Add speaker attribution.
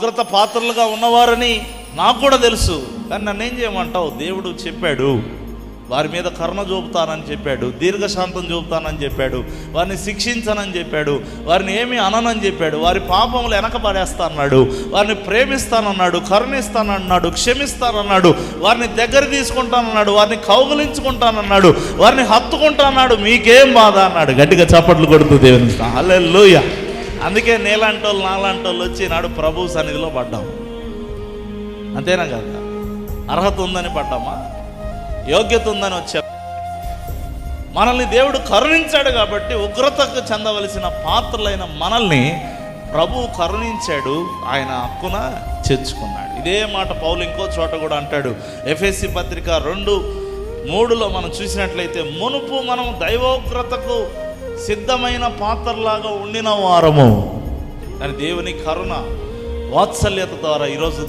Speaker 1: ఉగ్రత పాత్రలుగా ఉన్నవారని నాకు కూడా తెలుసు, కానీ నన్ను ఏం చేయమంటావు? దేవుడు చెప్పాడు, వారి మీద కరుణ చూపుతానని చెప్పాడు, దీర్ఘశాంతం చూపుతానని చెప్పాడు, వారిని శిక్షించనని చెప్పాడు, వారిని ఏమీ అననని చెప్పాడు, వారి పాపములు వెనకబడేస్తానన్నాడు, వారిని ప్రేమిస్తానన్నాడు, కరుణిస్తానన్నాడు, క్షమిస్తానన్నాడు, వారిని దగ్గర తీసుకుంటానన్నాడు, వారిని కౌగిలించుకుంటానన్నాడు, వారిని హత్తుకుంటానన్నాడు. మీకేం బాధ అన్నాడు. గట్టిగా చప్పట్లు కొడుతూ దేవుని హల్లెలూయా. అందుకే నీలాంటోళ్ళు నాలాంటోళ్ళు వచ్చి నాడు ప్రభు సన్నిధిలో పడ్డాం. అంతేనా కదా? అర్హత ఉందని పడ్డామా? యోగ్యత ఉందని వచ్చా. మనల్ని దేవుడు కరుణించాడు కాబట్టి ఉగ్రతకు చెందవలసిన పాత్రలైన మనల్ని ప్రభు కరుణించాడు, ఆయన హక్కున చేర్చుకున్నాడు. ఇదే మాట పౌలు ఇంకో చోట కూడా అంటాడు. ఎఫెసీ పత్రిక 2:3 మనం చూసినట్లయితే, మునుపు మనం దైవోగ్రతకు సిద్ధమైన పాత్రలాగా ఉండిన వారము, కానీ దేవుని కరుణ వాత్సల్యత ద్వారా ఈరోజు